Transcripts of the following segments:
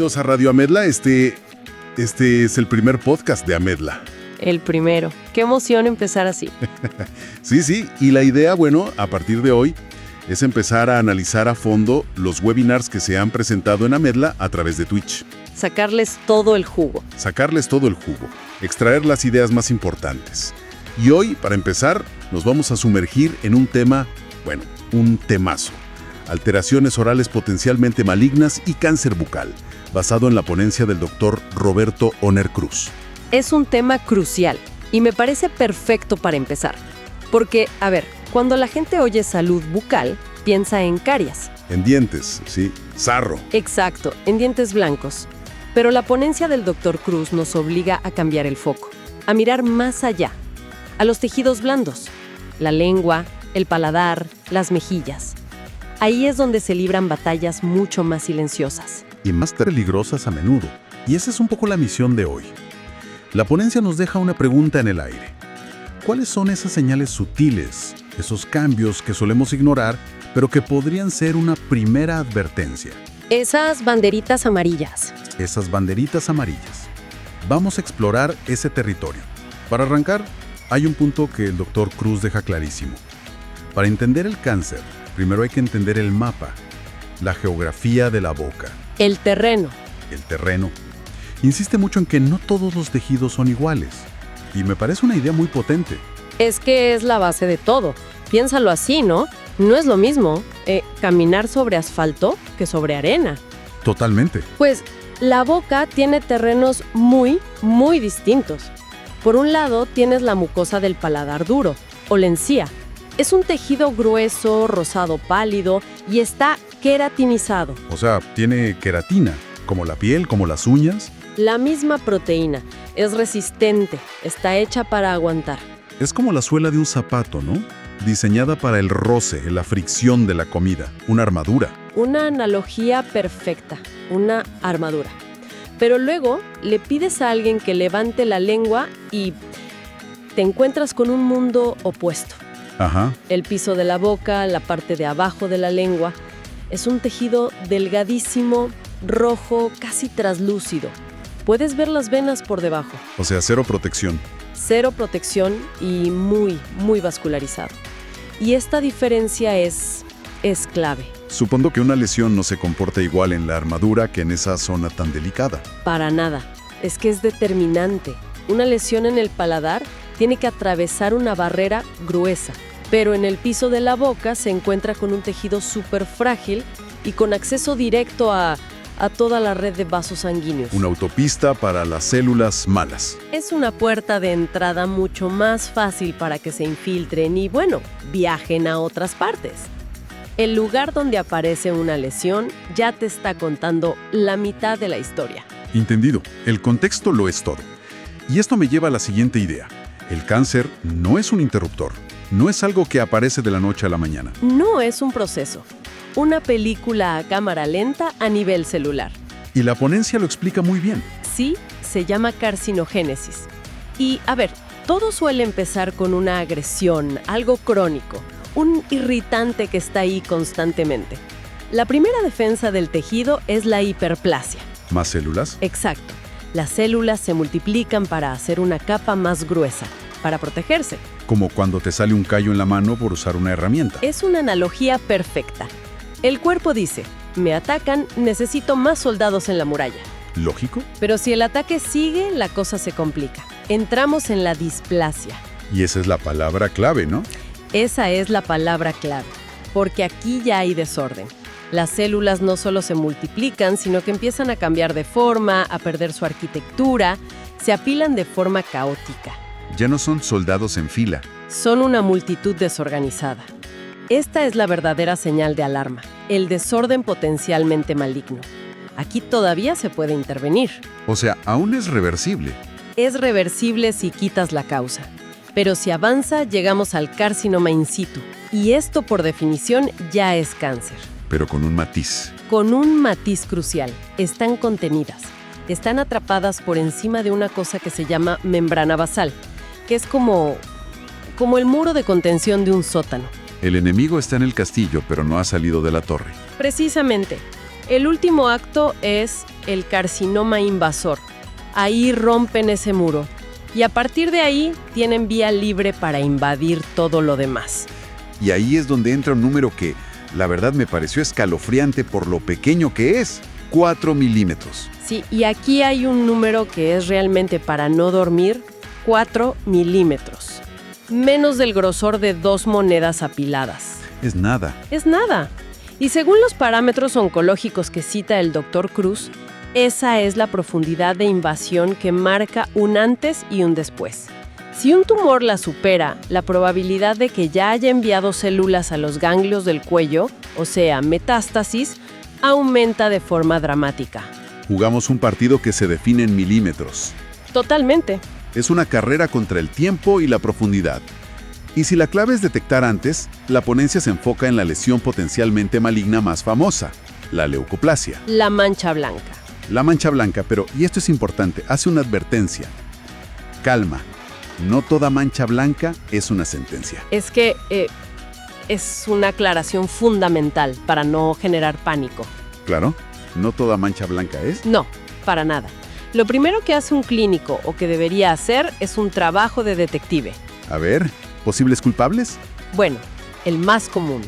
Bienvenidos a Radio Amedla. Este es el primer podcast de Amedla. El primero. Qué emoción empezar así. Sí, y la idea, bueno, a partir de hoy, es empezar a analizar a fondo los webinars que se han presentado en Amedla a través de Twitch. Sacarles todo el jugo. Extraer las ideas más importantes. Y hoy, para empezar, nos vamos a sumergir en un tema, bueno, un temazo. Alteraciones orales potencialmente malignas y cáncer bucal, basado en la ponencia del doctor Roberto Oner Cruz. Es un tema crucial y me parece perfecto para empezar. Porque, cuando la gente oye salud bucal, piensa en caries. En dientes, sí, sarro. Exacto, en dientes blancos. Pero la ponencia del doctor Cruz nos obliga a cambiar el foco, a mirar más allá, a los tejidos blandos, la lengua, el paladar, las mejillas. Ahí es donde se libran batallas mucho más silenciosas. Y más peligrosas a menudo. Y esa es un poco la misión de hoy. La ponencia nos deja una pregunta en el aire. ¿Cuáles son esas señales sutiles, esos cambios que solemos ignorar, pero que podrían ser una primera advertencia? Esas banderitas amarillas. Vamos a explorar ese territorio. Para arrancar, hay un punto que el doctor Cruz deja clarísimo. Para entender el cáncer, primero hay que entender el mapa, la geografía de la boca. El terreno. Insiste mucho en que no todos los tejidos son iguales. Y me parece una idea muy potente. Es que es la base de todo. Piénsalo así, ¿no? No es lo mismo caminar sobre asfalto que sobre arena. Totalmente. Pues la boca tiene terrenos muy, muy distintos. Por un lado tienes la mucosa del paladar duro, o la encía. Es un tejido grueso, rosado pálido y está queratinizado. O sea, tiene queratina, como la piel, como las uñas. La misma proteína. Es resistente, está hecha para aguantar. Es como la suela de un zapato, ¿no? Diseñada para el roce, la fricción de la comida, una armadura. Una analogía perfecta, una armadura. Pero luego le pides a alguien que levante la lengua y te encuentras con un mundo opuesto. Ajá. El piso de la boca, la parte de abajo de la lengua, es un tejido delgadísimo, rojo, casi traslúcido. Puedes ver las venas por debajo. O sea, cero protección. Cero protección y muy, muy vascularizado. Y esta diferencia es clave. Supongo que una lesión no se comporta igual en la armadura que en esa zona tan delicada. Para nada. Es que es determinante. Una lesión en el paladar tiene que atravesar una barrera gruesa, pero en el piso de la boca se encuentra con un tejido súper frágil y con acceso directo a toda la red de vasos sanguíneos. Una autopista para las células malas. Es una puerta de entrada mucho más fácil para que se infiltren y, viajen a otras partes. El lugar donde aparece una lesión ya te está contando la mitad de la historia. Entendido. El contexto lo es todo. Y esto me lleva a la siguiente idea. El cáncer no es un interruptor. No es algo que aparece de la noche a la mañana. No es un proceso. Una película a cámara lenta a nivel celular. Y la ponencia lo explica muy bien. Sí, se llama carcinogénesis. Y, todo suele empezar con una agresión, algo crónico, un irritante que está ahí constantemente. La primera defensa del tejido es la hiperplasia. ¿Más células? Exacto. Las células se multiplican para hacer una capa más gruesa, para protegerse. Como cuando te sale un callo en la mano por usar una herramienta. Es una analogía perfecta. El cuerpo dice, me atacan, necesito más soldados en la muralla. ¿Lógico? Pero si el ataque sigue, la cosa se complica. Entramos en la displasia. Y esa es la palabra clave, ¿no? Esa es la palabra clave, porque aquí ya hay desorden. Las células no solo se multiplican, sino que empiezan a cambiar de forma, a perder su arquitectura, se apilan de forma caótica. Ya no son soldados en fila. Son una multitud desorganizada. Esta es la verdadera señal de alarma, el desorden potencialmente maligno. Aquí todavía se puede intervenir. O sea, aún es reversible. Es reversible si quitas la causa. Pero si avanza, llegamos al carcinoma in situ. Y esto, por definición, ya es cáncer. Pero con un matiz. Con un matiz crucial. Están contenidas. Están atrapadas por encima de una cosa que se llama membrana basal, que es como el muro de contención de un sótano. El enemigo está en el castillo, pero no ha salido de la torre. Precisamente. El último acto es el carcinoma invasor. Ahí rompen ese muro. Y a partir de ahí tienen vía libre para invadir todo lo demás. Y ahí es donde entra un número que, la verdad, me pareció escalofriante por lo pequeño que es. 4 milímetros. Sí, y aquí hay un número que es realmente para no dormir, 4 milímetros. Menos del grosor de 2 monedas apiladas. Es nada. Es nada. Y según los parámetros oncológicos que cita el Dr. Cruz, esa es la profundidad de invasión que marca un antes y un después. Si un tumor la supera, la probabilidad de que ya haya enviado células a los ganglios del cuello, o sea, metástasis, aumenta de forma dramática. Jugamos un partido que se define en milímetros. Totalmente. Es una carrera contra el tiempo y la profundidad. Y si la clave es detectar antes, la ponencia se enfoca en la lesión potencialmente maligna más famosa, la leucoplasia. La mancha blanca. La mancha blanca, pero, y esto es importante, hace una advertencia. Calma, no toda mancha blanca es una sentencia. Es que es una aclaración fundamental para no generar pánico. Claro, no toda mancha blanca es. No, para nada. Lo primero que hace un clínico o que debería hacer es un trabajo de detective. A ver, ¿posibles culpables? Bueno, el más común,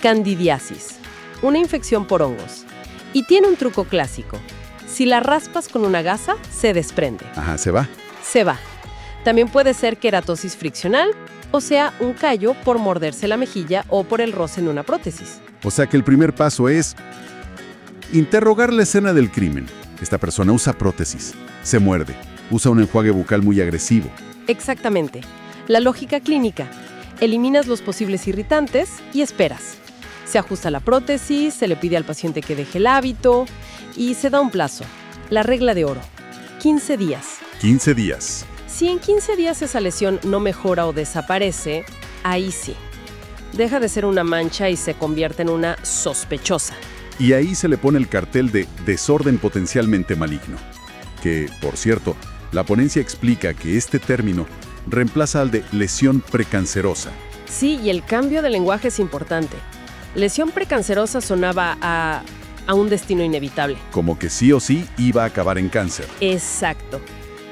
candidiasis, una infección por hongos. Y tiene un truco clásico. Si la raspas con una gasa, se desprende. Ajá, se va. Se va. También puede ser queratosis friccional, o sea, un callo por morderse la mejilla o por el roce en una prótesis. O sea que el primer paso es interrogar la escena del crimen. Esta persona usa prótesis, se muerde, usa un enjuague bucal muy agresivo. Exactamente. La lógica clínica. Eliminas los posibles irritantes y esperas. Se ajusta la prótesis, se le pide al paciente que deje el hábito y se da un plazo. La regla de oro. 15 días. 15 días. Si en 15 días esa lesión no mejora o desaparece, ahí sí. Deja de ser una mancha y se convierte en una sospechosa. Y ahí se le pone el cartel de desorden potencialmente maligno. Que, por cierto, la ponencia explica que este término reemplaza al de lesión precancerosa. Sí, y el cambio de lenguaje es importante. Lesión precancerosa sonaba a un destino inevitable. Como que sí o sí iba a acabar en cáncer. Exacto.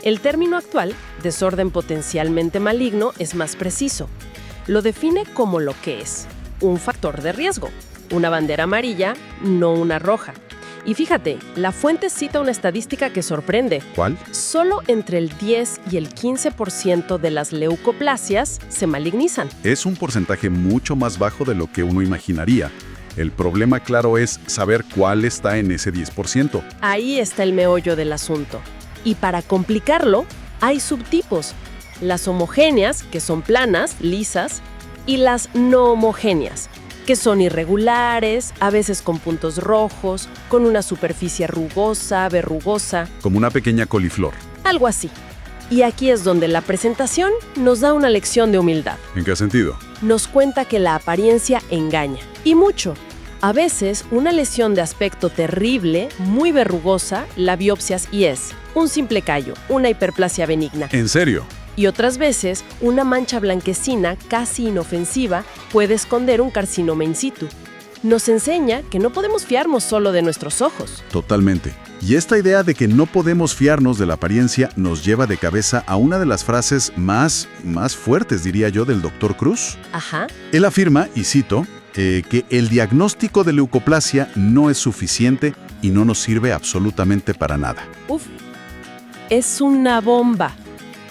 El término actual, desorden potencialmente maligno, es más preciso. Lo define como lo que es, un factor de riesgo. Una bandera amarilla, no una roja. Y fíjate, la fuente cita una estadística que sorprende. ¿Cuál? Solo entre el 10 y el 15% de las leucoplasias se malignizan. Es un porcentaje mucho más bajo de lo que uno imaginaría. El problema, claro, es saber cuál está en ese 10%. Ahí está el meollo del asunto. Y para complicarlo, hay subtipos. Las homogéneas, que son planas, lisas, y las no homogéneas, que son irregulares, a veces con puntos rojos, con una superficie rugosa, verrugosa. Como una pequeña coliflor. Algo así. Y aquí es donde la presentación nos da una lección de humildad. ¿En qué sentido? Nos cuenta que la apariencia engaña. Y mucho. A veces, una lesión de aspecto terrible, muy verrugosa, la biopsias y es un simple callo, una hiperplasia benigna. ¿En serio? Y otras veces, una mancha blanquecina casi inofensiva puede esconder un carcinoma in situ. Nos enseña que no podemos fiarnos solo de nuestros ojos. Totalmente. Y esta idea de que no podemos fiarnos de la apariencia nos lleva de cabeza a una de las frases más fuertes, diría yo, del Dr. Cruz. Ajá. Él afirma, y cito, que el diagnóstico de leucoplasia no es suficiente y no nos sirve absolutamente para nada. Uf, es una bomba.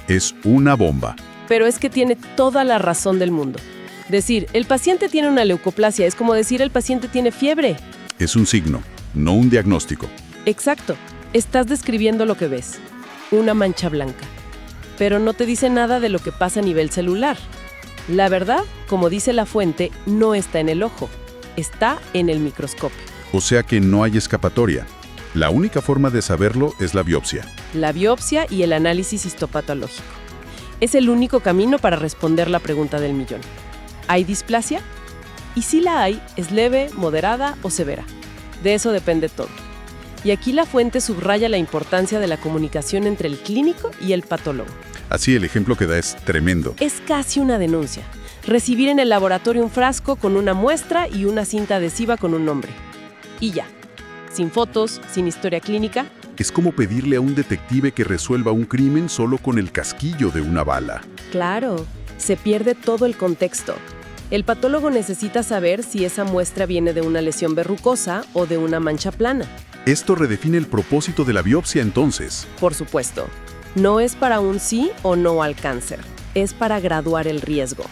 Es una bomba. Pero es que tiene toda la razón del mundo. Decir, el paciente tiene una leucoplasia es como decir el paciente tiene fiebre. Es un signo, no un diagnóstico. Exacto. Estás describiendo lo que ves. Una mancha blanca. Pero no te dice nada de lo que pasa a nivel celular. La verdad, como dice la fuente, no está en el ojo. Está en el microscopio. O sea que no hay escapatoria. La única forma de saberlo es la biopsia. La biopsia y el análisis histopatológico. Es el único camino para responder la pregunta del millón. ¿Hay displasia? Y si la hay, ¿es leve, moderada o severa? De eso depende todo. Y aquí la fuente subraya la importancia de la comunicación entre el clínico y el patólogo. Así el ejemplo que da es tremendo. Es casi una denuncia. Recibir en el laboratorio un frasco con una muestra y una cinta adhesiva con un nombre. Y ya. sin fotos, sin historia clínica. Es como pedirle a un detective que resuelva un crimen solo con el casquillo de una bala. Claro, se pierde todo el contexto. El patólogo necesita saber si esa muestra viene de una lesión verrucosa o de una mancha plana. Esto redefine el propósito de la biopsia entonces. Por supuesto, no es para un sí o no al cáncer, es para graduar el riesgo.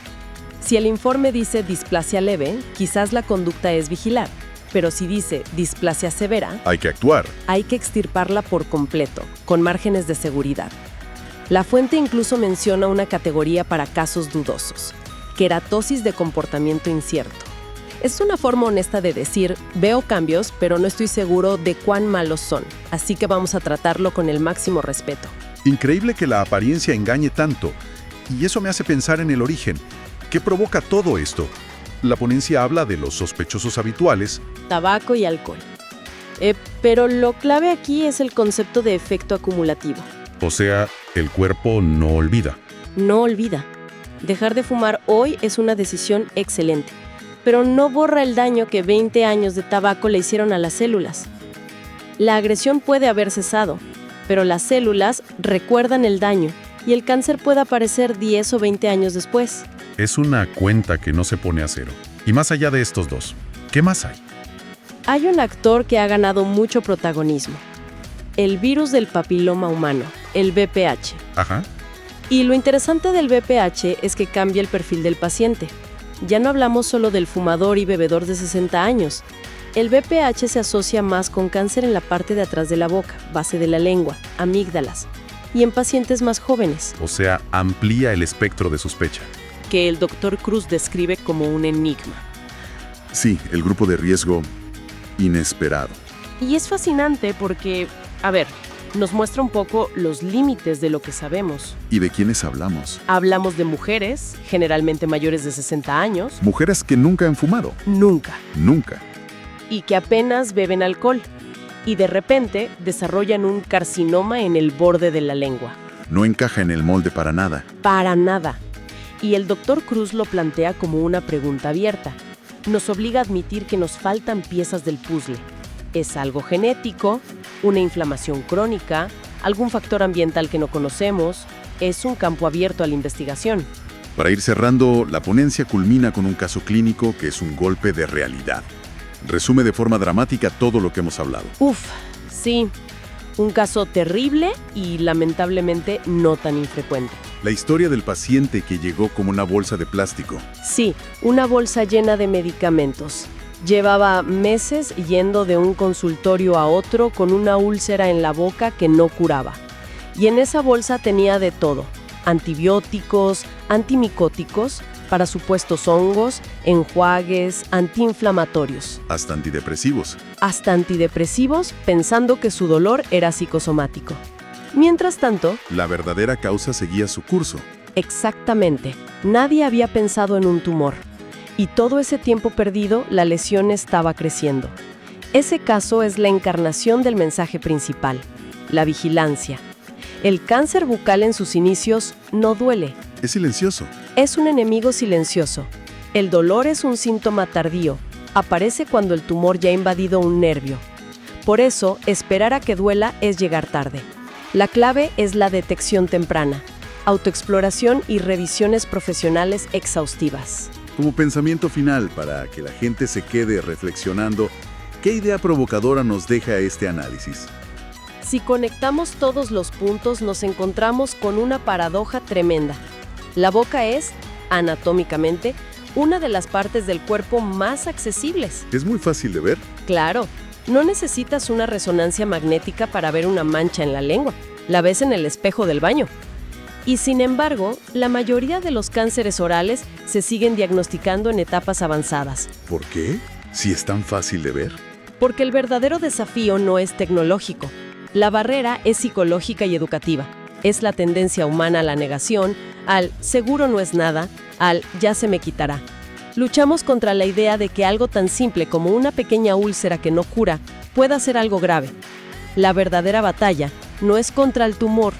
Si el informe dice displasia leve, quizás la conducta es vigilar, pero si dice displasia severa, Hay que actuar. hay que extirparla por completo, con márgenes de seguridad. La fuente incluso menciona una categoría para casos dudosos: queratosis de comportamiento incierto. Es una forma honesta de decir, veo cambios, pero no estoy seguro de cuán malos son, así que vamos a tratarlo con el máximo respeto. Increíble que la apariencia engañe tanto. Y eso me hace pensar en el origen. ¿Qué provoca todo esto? La ponencia habla de los sospechosos habituales. Tabaco y alcohol. Pero lo clave aquí es el concepto de efecto acumulativo. O sea, el cuerpo no olvida. No olvida. Dejar de fumar hoy es una decisión excelente, pero no borra el daño que 20 años de tabaco le hicieron a las células. La agresión puede haber cesado, pero las células recuerdan el daño y el cáncer puede aparecer 10 o 20 años después. Es una cuenta que no se pone a cero. Y más allá de estos dos, ¿qué más hay? Hay un actor que ha ganado mucho protagonismo: el virus del papiloma humano, el VPH. Ajá. Y lo interesante del VPH es que cambia el perfil del paciente. Ya no hablamos solo del fumador y bebedor de 60 años. El VPH se asocia más con cáncer en la parte de atrás de la boca, base de la lengua, amígdalas, y en pacientes más jóvenes, O sea, amplía el espectro de sospecha. que el Dr. Cruz describe como un enigma. Sí, el grupo de riesgo inesperado. Y es fascinante porque, nos muestra un poco los límites de lo que sabemos. ¿Y de quiénes hablamos? Hablamos de mujeres, generalmente mayores de 60 años, Mujeres que nunca han fumado. nunca, Nunca. y que apenas beben alcohol, y de repente desarrollan un carcinoma en el borde de la lengua. No encaja en el molde para nada. Para nada. Y el Dr. Cruz lo plantea como una pregunta abierta. Nos obliga a admitir que nos faltan piezas del puzzle. ¿Es algo genético? ¿Una inflamación crónica? ¿Algún factor ambiental que no conocemos? Es un campo abierto a la investigación. Para ir cerrando, la ponencia culmina con un caso clínico que es un golpe de realidad. Resume de forma dramática todo lo que hemos hablado. Sí. Un caso terrible y lamentablemente no tan infrecuente. La historia del paciente que llegó como una bolsa de plástico. Sí, una bolsa llena de medicamentos. Llevaba meses yendo de un consultorio a otro con una úlcera en la boca que no curaba. Y en esa bolsa tenía de todo: antibióticos, antimicóticos, para supuestos hongos, enjuagues, antiinflamatorios, Hasta antidepresivos. hasta antidepresivos, pensando que su dolor era psicosomático. Mientras tanto, La verdadera causa seguía su curso. exactamente, nadie había pensado en un tumor. Y todo ese tiempo perdido, la lesión estaba creciendo. Ese caso es la encarnación del mensaje principal: la vigilancia. El cáncer bucal en sus inicios no duele. Es silencioso. Es un enemigo silencioso. El dolor es un síntoma tardío. Aparece cuando el tumor ya ha invadido un nervio. Por eso, esperar a que duela es llegar tarde. La clave es la detección temprana, autoexploración y revisiones profesionales exhaustivas. Como pensamiento final, para que la gente se quede reflexionando, ¿qué idea provocadora nos deja este análisis? Si conectamos todos los puntos, nos encontramos con una paradoja tremenda. La boca es, anatómicamente, una de las partes del cuerpo más accesibles. Es muy fácil de ver. Claro, no necesitas una resonancia magnética para ver una mancha en la lengua. La ves en el espejo del baño. Y sin embargo, la mayoría de los cánceres orales se siguen diagnosticando en etapas avanzadas. ¿Por qué? Si es tan fácil de ver. Porque el verdadero desafío no es tecnológico. La barrera es psicológica y educativa. Es la tendencia humana a la negación, al seguro no es nada, al ya se me quitará. Luchamos contra la idea de que algo tan simple como una pequeña úlcera que no cura pueda ser algo grave. La verdadera batalla no es contra el tumor,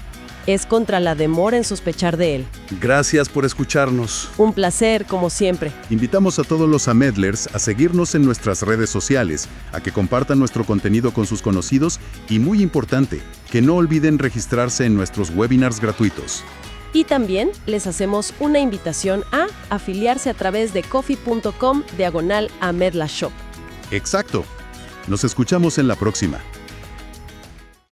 es contra la demora en sospechar de él. Gracias por escucharnos. Un placer, como siempre. Invitamos a todos los Amedlers a seguirnos en nuestras redes sociales, a que compartan nuestro contenido con sus conocidos y, muy importante, que no olviden registrarse en nuestros webinars gratuitos. Y también les hacemos una invitación a afiliarse a través de coffee.com/AmedlaShop. Exacto. Nos escuchamos en la próxima.